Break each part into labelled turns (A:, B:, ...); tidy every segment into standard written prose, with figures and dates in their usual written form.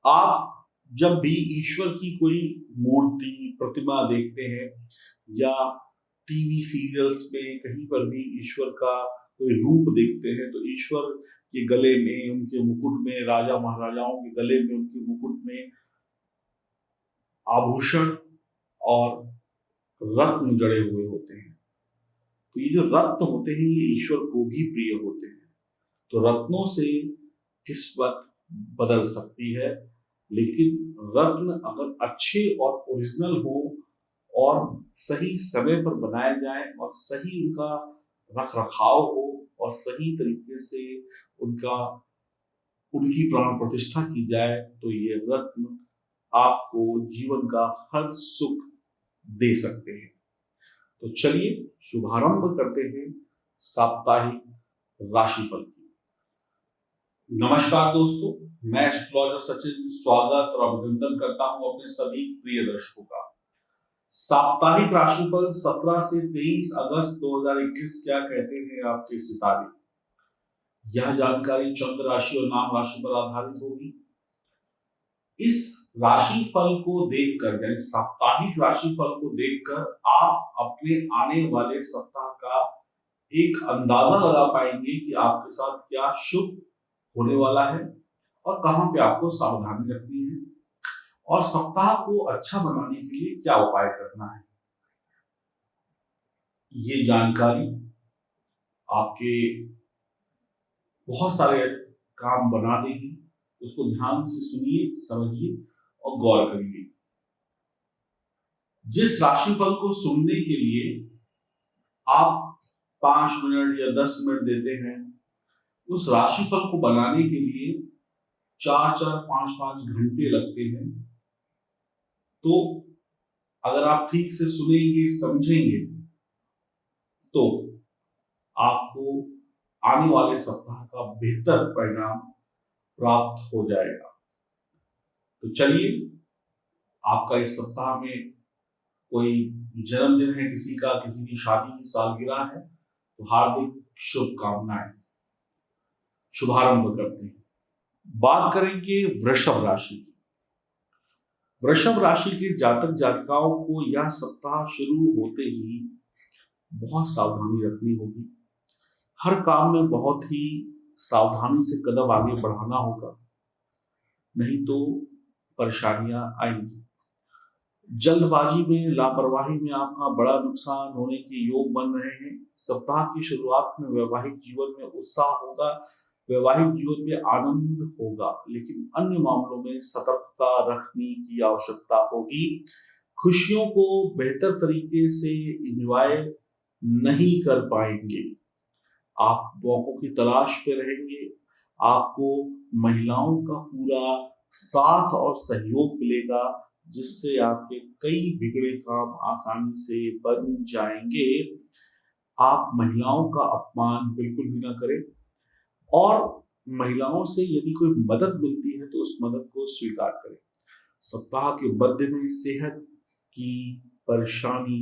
A: आप जब भी ईश्वर की कोई मूर्ति प्रतिमा देखते हैं या टीवी सीरियल्स में कहीं पर भी ईश्वर का कोई रूप देखते हैं तो ईश्वर के गले में, उनके मुकुट में, राजा महाराजाओं के गले में, उनके मुकुट में आभूषण और रत्न जड़े हुए होते हैं। तो ये जो रत्न होते हैं ये ईश्वर को भी प्रिय होते हैं। तो रत्नों से किस्मत बदल सकती है, लेकिन रत्न अगर अच्छे और ओरिजिनल हो और सही समय पर बनाए जाए और सही उनका रख रखाव हो और सही तरीके से उनका उनकी प्राण प्रतिष्ठा की जाए तो ये रत्न आपको जीवन का हर सुख दे सकते हैं। तो चलिए शुभारंभ करते हैं साप्ताहिक राशिफल की। नमस्कार दोस्तों, मैं एस्ट्रोलॉजर सचिन स्वागत और अभिनंदन करता हूं अपने सभी प्रिय दर्शकों का। साप्ताहिक राशिफल 17 से 23 अगस्त 2021 क्या कहते हैं आपके सितारे। यह जानकारी चंद्र राशि और नाम राशि पर आधारित होगी। इस राशिफल को देखकर यानी साप्ताहिक राशिफल को देखकर आप अपने आने वाले सप्ताह का एक अंदाजा लगा पाएंगे कि आपके साथ क्या शुभ होने वाला है और कहां पे आपको सावधानी रखनी है और सप्ताह को अच्छा बनाने के लिए क्या उपाय करना है। ये जानकारी आपके बहुत सारे काम बना देगी। उसको ध्यान से सुनिए, समझिए और गौर करिए। जिस राशिफल को सुनने के लिए आप 5 मिनट या 10 मिनट देते हैं, उस राशिफल को बनाने के लिए 4-4, 5-5 घंटे लगते हैं। तो अगर आप ठीक से सुनेंगे, समझेंगे तो आपको आने वाले सप्ताह का बेहतर परिणाम प्राप्त हो जाएगा। तो चलिए, आपका इस सप्ताह में कोई जन्मदिन है किसी का, किसी की शादी की सालगिरह है, तो हार्दिक शुभकामनाएं। शुभारंभ करते हैं। बात करेंगे वृषभ राशि की। वृषभ राशि के जातक जातिकाओं को यह सप्ताह शुरू होते ही बहुत सावधानी रखनी होगी। हर काम में बहुत ही सावधानी से कदम आगे बढ़ाना होगा, नहीं तो परेशानियां आएंगी। जल्दबाजी में, लापरवाही में आपका बड़ा नुकसान होने के योग बन रहे हैं। सप्ताह की शुरुआत में वैवाहिक जीवन में उत्साह होगा, वैवाहिक जीवन में आनंद होगा, लेकिन अन्य मामलों में सतर्कता रखने की आवश्यकता होगी। खुशियों को बेहतर तरीके से एंजॉय नहीं कर पाएंगे। आप मौकों की तलाश पे रहेंगे। आपको महिलाओं का पूरा साथ और सहयोग मिलेगा, जिससे आपके कई बिगड़े काम आसानी से बन जाएंगे। आप महिलाओं का अपमान बिल्कुल भी ना करें और महिलाओं से यदि कोई मदद मिलती है तो उस मदद को स्वीकार करें। सप्ताह के मध्य में सेहत की परेशानी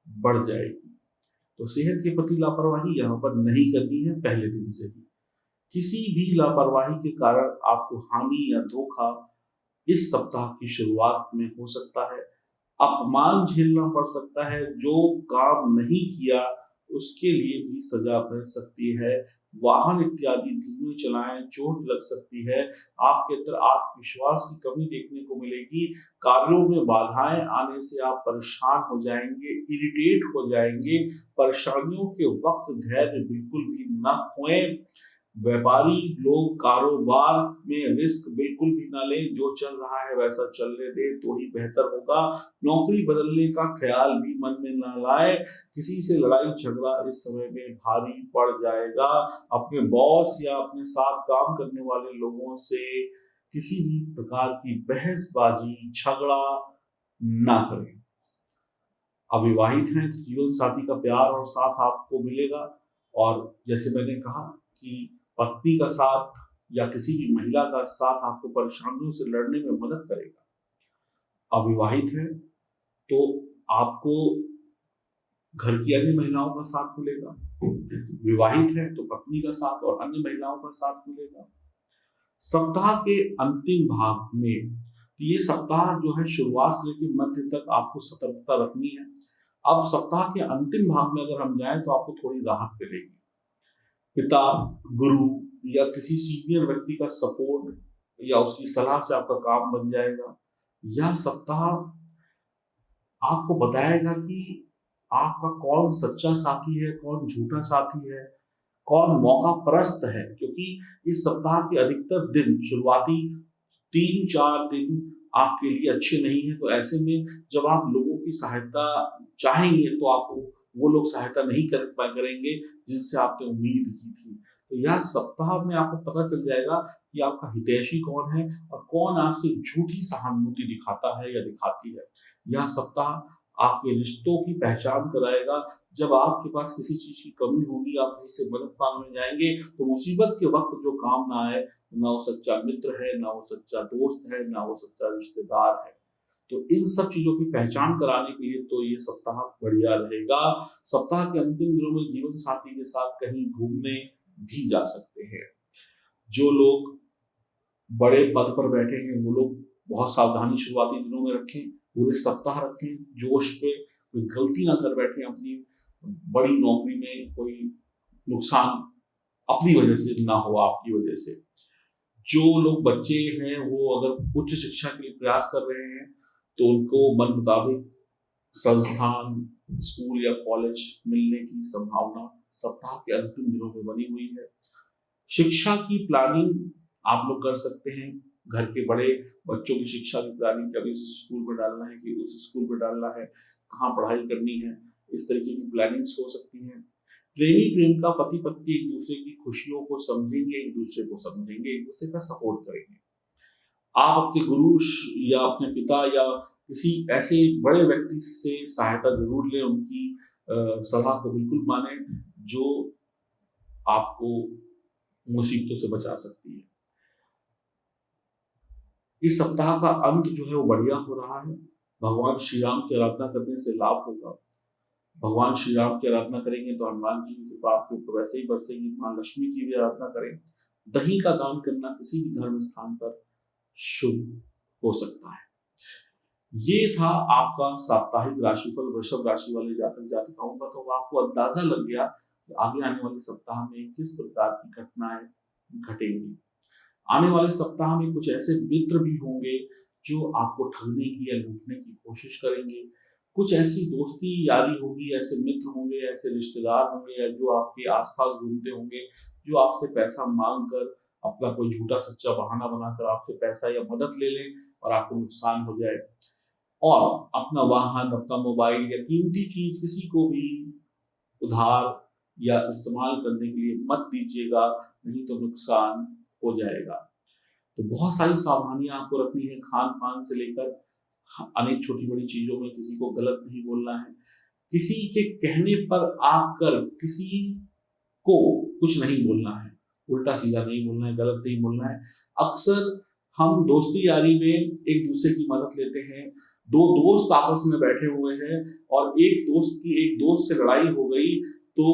A: बढ़ जाएगी, तो सेहत के प्रति लापरवाही यहाँ पर नहीं करनी है पहले दिन से ही। किसी भी लापरवाही के कारण आपको हानि या धोखा इस सप्ताह की शुरुआत में हो सकता है। अपमान झेलना पड़ सकता है। जो काम नहीं किया उसके लिए भी सजा मिल सकती है। वाहन इत्यादि धीमे चलाएं, चोट लग सकती है। आपके अंदर आत्मविश्वास की कमी देखने को मिलेगी। कार्यों में बाधाएं आने से आप परेशान हो जाएंगे, इरिटेट हो जाएंगे। परेशानियों के वक्त धैर्य बिल्कुल भी न खोएं। व्यापारी लोग कारोबार में रिस्क बिल्कुल भी ना लें। जो चल रहा है वैसा चलने दें तो ही बेहतर होगा। नौकरी बदलने का ख्याल भी मन में ना लाए। किसी से लड़ाई झगड़ा इस समय में भारी पड़ जाएगा। अपने बॉस या अपने साथ काम करने वाले लोगों से किसी भी प्रकार की बहसबाजी, झगड़ा ना करें। अविवाहित हैं तो जीवन साथी का प्यार और साथ आपको मिलेगा, और जैसे मैंने कहा कि पत्नी का साथ या किसी भी महिला का साथ आपको परेशानियों से लड़ने में मदद करेगा। अविवाहित है तो आपको घर की अन्य महिलाओं का साथ मिलेगा। विवाहित है तो पत्नी का साथ और अन्य महिलाओं का साथ मिलेगा। सप्ताह के अंतिम भाग में ये सप्ताह जो है शुरुआत से लेकर मध्य तक आपको सतर्कता रखनी है। अब सप्ताह के अंतिम भाग में अगर हम जाएं तो आपको थोड़ी राहत मिलेगी। पिता, गुरु या किसी सीनियर व्यक्ति का सपोर्ट या उसकी सलाह से आपका काम बन जाएगा। यह सप्ताह आपको बताएगा कि आपका कौन सच्चा साथी है, कौन झूठा साथी है, कौन मौका परस्त है। क्योंकि इस सप्ताह के अधिकतर दिन, शुरुआती 3-4 दिन आपके लिए अच्छे नहीं है। तो ऐसे में जब आप लोगों की सहायता चाहेंगे तो आपको वो लोग सहायता नहीं करेंगे जिनसे आपने उम्मीद की थी। तो यह सप्ताह में आपको पता चल जाएगा कि आपका हितैषी कौन है और कौन आपसे झूठी सहानुभूति दिखाता है या दिखाती है। यह सप्ताह आपके रिश्तों की पहचान कराएगा। जब आपके पास किसी चीज की कमी होगी, आप किसी से मदद मांगने जाएंगे तो मुसीबत के वक्त जो काम ना आए, ना वो सच्चा मित्र है, ना वो सच्चा दोस्त है, ना वो सच्चा रिश्तेदार है। तो इन सब चीजों की पहचान कराने के लिए तो ये सप्ताह बढ़िया रहेगा। सप्ताह के अंतिम दिनों में जीवन साथी के साथ कहीं घूमने भी जा सकते हैं। जो लोग बड़े पद पर बैठे हैं वो लोग बहुत सावधानी शुरुआती दिनों में रखें, पूरे सप्ताह रखें, जोश पे कोई गलती ना कर बैठे, अपनी बड़ी नौकरी में कोई नुकसान अपनी वजह से ना हो, आपकी वजह से। जो लोग बच्चे हैं वो अगर उच्च शिक्षा के लिए प्रयास कर रहे हैं तो उनको मन मुताबिक संस्थान, स्कूल या कॉलेज मिलने की संभावना सप्ताह के अंतिम दिनों में बनी हुई है। शिक्षा की प्लानिंग आप लोग कर सकते हैं। घर के बड़े बच्चों की शिक्षा की प्लानिंग, कभी उस स्कूल में डालना है कि उस स्कूल में डालना है, कहाँ पढ़ाई करनी है, इस तरीके की प्लानिंग्स हो सकती हैं। प्रेमी प्रेमिका, पति पत्नी एक दूसरे की खुशियों को समझेंगे, एक दूसरे को समझेंगे, एक दूसरे का सपोर्ट करेंगे। आप अपने गुरु या अपने पिता या किसी ऐसे बड़े व्यक्ति से सहायता जरूर लें, उनकी सलाह को बिल्कुल मानें जो आपको मुसीबतों से बचा सकती है। इस सप्ताह का अंत जो है वो बढ़िया हो रहा है। भगवान श्री राम की आराधना करने से लाभ होगा। भगवान श्री राम की आराधना करेंगे तो हनुमान जी की कृपा आपके ऊपर वैसे ही बरसेगी। मां लक्ष्मी की भी आराधना करें। दही का दान करना किसी भी धर्म स्थान पर शुभ हो सकता है। ये था आपका साप्ताहिक राशिफल वृषभ राशि वाले जातक जातिकाओं का। तो आपको अंदाजा लग गया कि आगे आने वाले सप्ताह में किस प्रकार की घटनाएं घटेंगी। आने वाले सप्ताह में कुछ ऐसे मित्र भी होंगे जो आपको ठगने की या लूटने की कोशिश करेंगे। कुछ ऐसी दोस्ती यारी होगी, ऐसे मित्र होंगे, ऐसे रिश्तेदार होंगे या जो आपके आसपास घूमते होंगे, जो आपसे पैसा मांग कर अपना कोई झूठा सच्चा बहाना बनाकर आपसे पैसा या मदद ले लें और आपको नुकसान हो जाए। और अपना वाहन, अपना मोबाइल या कीमती चीज किसी को भी उधार या इस्तेमाल करने के लिए मत दीजिएगा, नहीं तो नुकसान हो जाएगा। तो बहुत सारी सावधानियां आपको रखनी है। खान पान से लेकर अनेक छोटी बड़ी चीजों में किसी को गलत नहीं बोलना है। किसी के कहने पर आकर किसी को कुछ नहीं बोलना है, उल्टा सीधा नहीं बोलना है, गलत नहीं बोलना है। अक्सर हम दोस्ती यारी में एक दूसरे की मदद लेते हैं। दो दोस्त आपस में बैठे हुए हैं और एक दोस्त से लड़ाई हो गई तो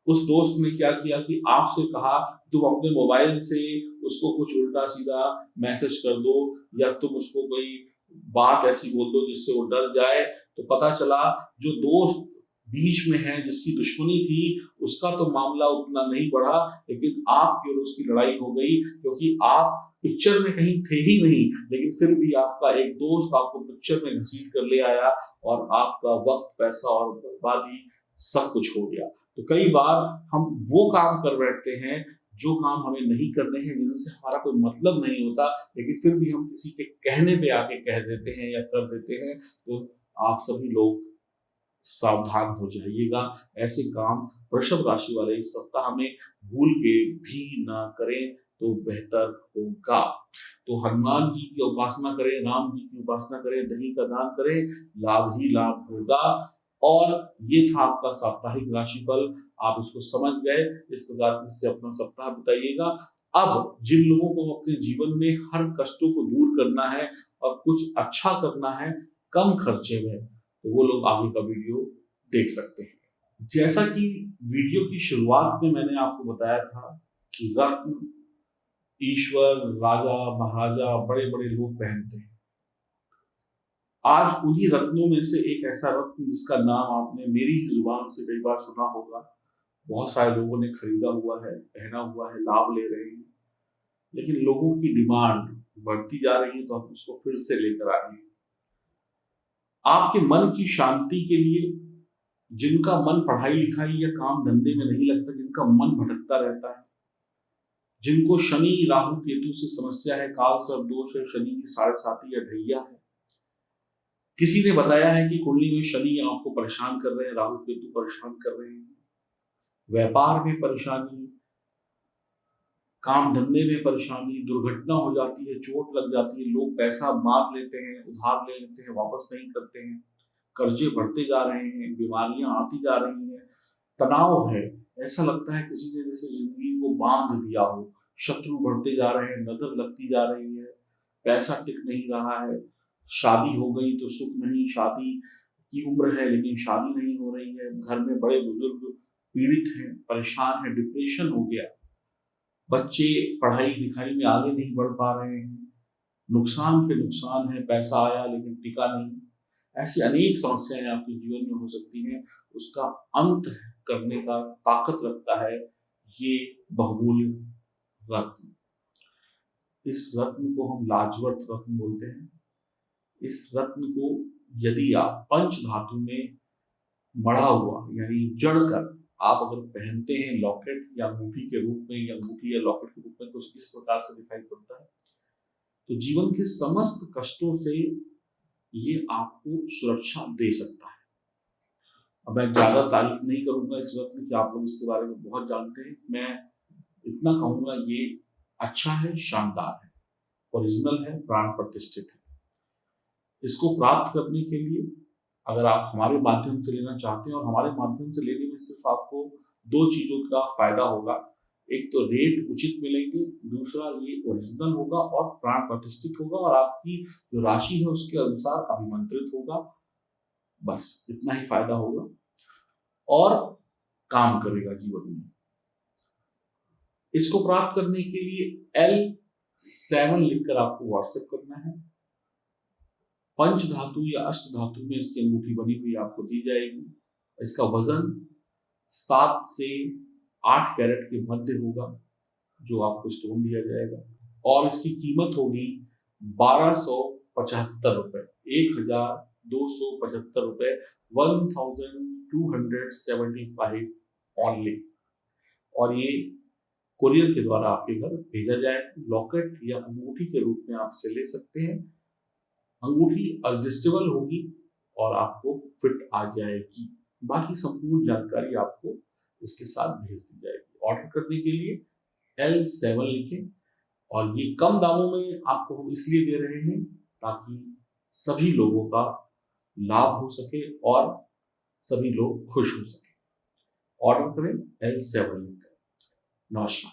A: उस दोस्त ने क्या किया कि आपसे कहा तुम अपने मोबाइल से उसको कुछ उल्टा सीधा मैसेज कर दो या तुम उसको कोई बात ऐसी बोल दो जिससे वो डर जाए। तो पता चला जो दोस्त बीच में है, जिसकी दुश्मनी थी, उसका तो मामला उतना नहीं बढ़ा, लेकिन आपकी और उसकी लड़ाई हो गई क्योंकि आप पिक्चर में कहीं थे ही नहीं, लेकिन फिर भी आपका एक दोस्त आपको पिक्चर में घसीट कर ले आया और आपका वक्त, पैसा और बर्बादी सब कुछ हो गया। तो कई बार हम वो काम कर बैठते हैं जो काम हमें नहीं करने हैं, जिनसे हमारा कोई मतलब नहीं होता, लेकिन फिर भी हम किसी के कहने पे आके कह देते हैं या कर देते हैं। तो आप सभी लोग सावधान हो जाइएगा। ऐसे काम वृषभ राशि वाले इस सप्ताह में भूल के भी ना करें तो बेहतर होगा। तो हनुमान जी की उपासना करें, राम जी की उपासना करें, दही का दान करें, लाभ ही लाभ होगा। और ये था आपका साप्ताहिक राशिफल। आप इसको समझ गए, इस प्रकार से अपना सप्ताह बिताइएगा। अब जिन लोगों को अपने जीवन में हर कष्टों को दूर करना है और कुछ अच्छा करना है कम खर्चे में, तो वो लोग आगे का वीडियो देख सकते हैं। जैसा कि वीडियो की शुरुआत में मैंने आपको बताया था कि रत्न ईश्वर, राजा, महाराजा, बड़े बड़े लोग पहनते हैं। आज उन्हीं रत्नों में से एक ऐसा रत्न जिसका नाम आपने मेरी ही जुबान से कई बार सुना होगा, बहुत सारे लोगों ने खरीदा हुआ है, पहना हुआ है, लाभ ले रहे हैं, लेकिन लोगों की डिमांड बढ़ती जा रही है तो हम उसको फिर से लेकर आए हैं। आपके मन की शांति के लिए, जिनका मन पढ़ाई लिखाई या काम धंधे में नहीं लगता, जिनका मन भटकता रहता है, जिनको शनि राहु केतु से समस्या है, काल सर्प दोष है, शनि की साढ़े साती या ढैया है, किसी ने बताया है कि कुंडली में शनि आपको परेशान कर रहे हैं, राहु केतु परेशान कर रहे हैं, व्यापार में परेशानी, काम धंधे में परेशानी, दुर्घटना हो जाती है, चोट लग जाती है, लोग पैसा मार लेते हैं, उधार ले लेते हैं, वापस नहीं करते हैं, कर्जे बढ़ते जा रहे हैं, बीमारियां आती जा रही हैं, तनाव है, ऐसा लगता है किसी ने जैसे जिंदगी को बांध दिया हो, शत्रु बढ़ते जा रहे हैं, नजर लगती जा रही है, पैसा टिक नहीं रहा है, शादी हो गई तो सुख नहीं, शादी की उम्र है लेकिन शादी नहीं हो रही है, घर में बड़े बुजुर्ग पीड़ित हैं, परेशान है, डिप्रेशन हो गया, बच्चे पढ़ाई लिखाई में आगे नहीं बढ़ पा रहे हैं, नुकसान पे नुकसान है, पैसा आया लेकिन टिका नहीं, ऐसी अनेक समस्याएं आपके जीवन में हो सकती हैं। उसका अंत करने का ताकत रखता है ये बहुमूल्य रत्न। इस रत्न को हम लाजवंत रत्न बोलते हैं। इस रत्न को यदि आप पंच धातु में मढ़ा हुआ यानी जड़ कर आप अगर पहनते हैं लॉकेट या अंगूठी के रूप में, या अंगूठी या लॉकेट के रूप में, तो इस प्रकार से दिखाई पड़ता है, तो जीवन के समस्त कष्टों से ये आपको सुरक्षा दे सकता है। अब मैं ज्यादा तारीफ नहीं करूंगा इस रत्न की, आप लोग इसके बारे में बहुत जानते हैं, मैं इतना कहूंगा ये अच्छा है, शानदार है, ओरिजिनल है, प्राण प्रतिष्ठित है। इसको प्राप्त करने के लिए अगर आप हमारे माध्यम से लेना चाहते हैं, और हमारे माध्यम से लेने में सिर्फ आपको दो चीजों का फायदा होगा, एक तो रेट उचित मिलेंगे, दूसरा ये ओरिजिनल होगा और प्राण प्रतिष्ठित होगा, और आपकी जो राशि है उसके अनुसार अभिमंत्रित होगा, बस इतना ही फायदा होगा और काम करेगा जीवन में। इसको प्राप्त करने के लिए L7 लिखकर आपको व्हाट्सएप करना है। पंच धातु या अष्ट धातु में इसकी अंगूठी बनी हुई आपको दी जाएगी। इसका वजन 7 से 8 कैरेट के मध्य होगा जो आपको स्टोन दिया जाएगा, और इसकी कीमत होगी 1275 रुपए, 1275 रुपए, 1275 ओनली। और ये कुरियर के द्वारा आपके घर भेजा जाएगा। लॉकेट या अंगूठी के रूप में आप इसे ले सकते हैं। अंगूठी एडजस्टेबल होगी और आपको फिट आ जाएगी। बाकी संपूर्ण जानकारी आपको इसके साथ भेज दी जाएगी। ऑर्डर करने के लिए L7 लिखें, और ये कम दामों में आपको हम इसलिए दे रहे हैं ताकि सभी लोगों का लाभ हो सके और सभी लोग खुश हो सके। ऑर्डर करें L7 लिखकर। नमस्कार।